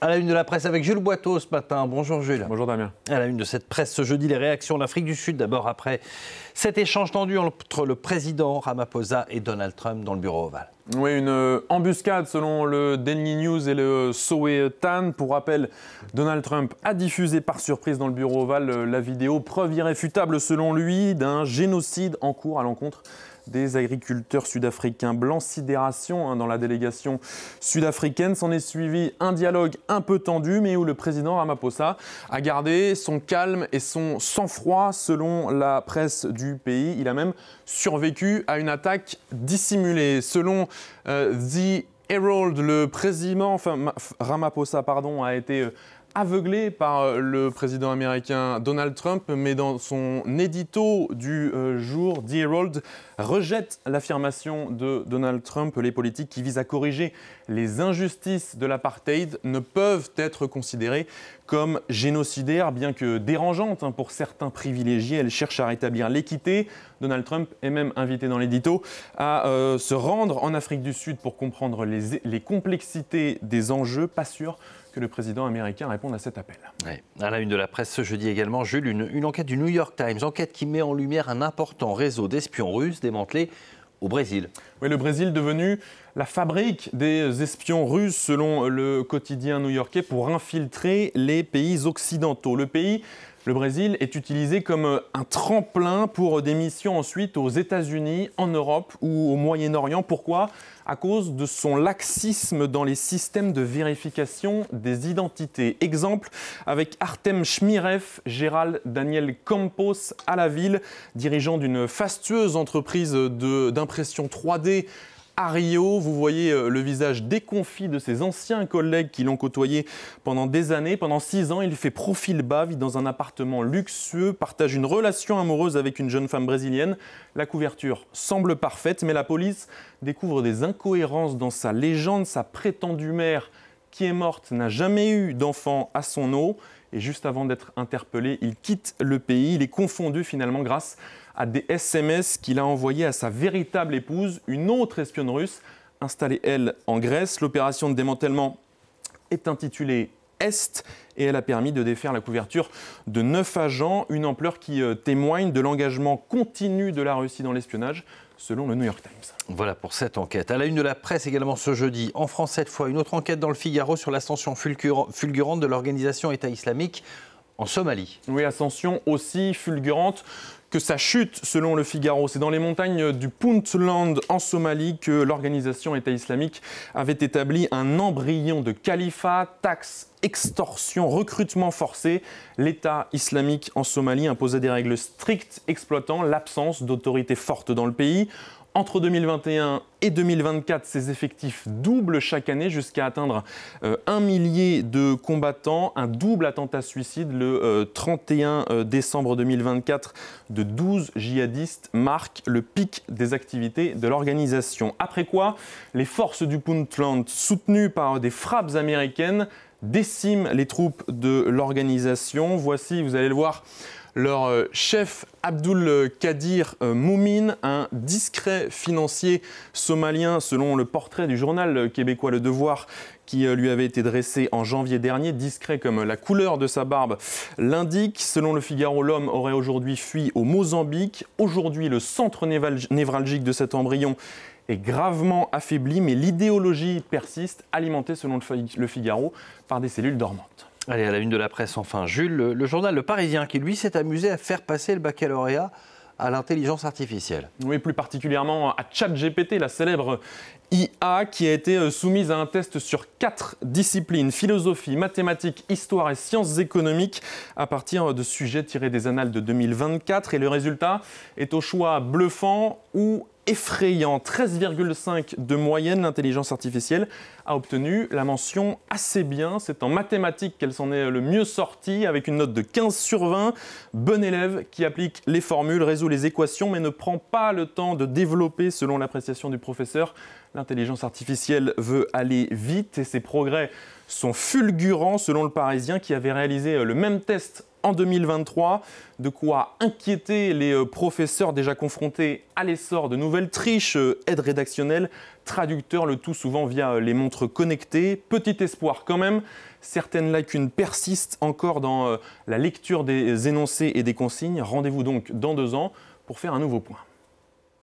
À la une de la presse avec Jules Boiteau ce matin. Bonjour Jules. Bonjour Damien. À la une de cette presse ce jeudi, les réactions d'Afrique du Sud. D'abord après cet échange tendu entre le président Ramaphosa et Donald Trump dans le bureau ovale. Oui, une embuscade selon le Daily News et le Sowetan. Pour rappel, Donald Trump a diffusé par surprise dans le bureau ovale la vidéo, preuve irréfutable selon lui, d'un génocide en cours à l'encontre des agriculteurs sud-africains blancs. Sidération dans la délégation sud-africaine. S'en est suivi un dialogue un peu tendu, mais où le président Ramaphosa a gardé son calme et son sang-froid selon la presse du pays. Il a même survécu à une attaque dissimulée. Selon The Herald, le président Ramaphosa a été aveuglé par le président américain Donald Trump, mais dans son édito du jour, The Herald rejette l'affirmation de Donald Trump. Les politiques qui visent à corriger les injustices de l'apartheid ne peuvent être considérées comme génocidaires, bien que dérangeantes pour certains privilégiés. Elles cherchent à rétablir l'équité. Donald Trump est même invité dans l'édito à se rendre en Afrique du Sud pour comprendre les complexités des enjeux. Pas sûr que le président américain réponde à cet appel. Oui. À la une de la presse ce jeudi également, Jules, une enquête du New York Times, enquête qui met en lumière un important réseau d'espions russes démantelé au Brésil. Oui, le Brésil devenu la fabrique des espions russes selon le quotidien new-yorkais pour infiltrer les pays occidentaux. Le Brésil est utilisé comme un tremplin pour des missions ensuite aux États-Unis, en Europe ou au Moyen-Orient. Pourquoi ? À cause de son laxisme dans les systèmes de vérification des identités. Exemple avec Artem Shmirev, Gérald Daniel Campos à la ville, dirigeant d'une fastueuse entreprise d'impression 3D à Rio. Vous voyez le visage déconfit de ses anciens collègues qui l'ont côtoyé pendant des années. Pendant 6 ans, il fait profil bas, vit dans un appartement luxueux, partage une relation amoureuse avec une jeune femme brésilienne. La couverture semble parfaite, mais la police découvre des incohérences dans sa légende. Sa prétendue mère, qui est morte, n'a jamais eu d'enfant à son nom. Et juste avant d'être interpellé, il quitte le pays. Il est confondu finalement grâce à des SMS qu'il a envoyés à sa véritable épouse, une autre espionne russe, installée elle en Grèce. L'opération de démantèlement est intitulée Est et elle a permis de défaire la couverture de 9 agents, une ampleur qui témoigne de l'engagement continu de la Russie dans l'espionnage, selon le New York Times. Voilà pour cette enquête. À la une de la presse également ce jeudi, en France cette fois, une autre enquête dans le Figaro sur l'ascension fulgurante de l'organisation État islamique en Somalie. Oui, ascension aussi fulgurante que sa chute, selon le Figaro. C'est dans les montagnes du Puntland en Somalie que l'organisation État islamique avait établi un embryon de califat, taxes, extorsion, recrutement forcé. L'État islamique en Somalie imposait des règles strictes exploitant l'absence d'autorité forte dans le pays. Entre 2021 et 2024, ces effectifs doublent chaque année jusqu'à atteindre 1 millier de combattants. Un double attentat suicide le 31 décembre 2024 de 12 djihadistes marque le pic des activités de l'organisation. Après quoi, les forces du Puntland, soutenues par des frappes américaines, déciment les troupes de l'organisation. Voici, vous allez le voir, leur chef Abdul Qadir Moumin, un discret financier somalien selon le portrait du journal québécois Le Devoir qui lui avait été dressé en janvier dernier, discret comme la couleur de sa barbe l'indique. Selon le Figaro, l'homme aurait aujourd'hui fui au Mozambique. Aujourd'hui, le centre névralgique de cet embryon est gravement affaibli, mais l'idéologie persiste, alimentée selon le Figaro par des cellules dormantes. Allez, à la une de la presse enfin, Jules, le journal Le Parisien qui lui s'est amusé à faire passer le baccalauréat à l'intelligence artificielle. Oui, plus particulièrement à ChatGPT, la célèbre IA qui a été soumise à un test sur 4 disciplines, philosophie, mathématiques, histoire et sciences économiques, à partir de sujets tirés des annales de 2024. Et le résultat est au choix bluffant ou effrayant. 13,5 de moyenne, l'intelligence artificielle a obtenu la mention assez bien. C'est en mathématiques qu'elle s'en est le mieux sortie, avec une note de 15 sur 20. Bon élève qui applique les formules, résout les équations, mais ne prend pas le temps de développer selon l'appréciation du professeur. L'intelligence artificielle veut aller vite et ses progrès sont fulgurants selon le Parisien qui avait réalisé le même test en 2023. De quoi inquiéter les professeurs déjà confrontés à l'essor de nouvelles triches, aides rédactionnelles, traducteurs, le tout souvent via les montres connectées. Petit espoir quand même, certaines lacunes persistent encore dans la lecture des énoncés et des consignes. Rendez-vous donc dans 2 ans pour faire un nouveau point.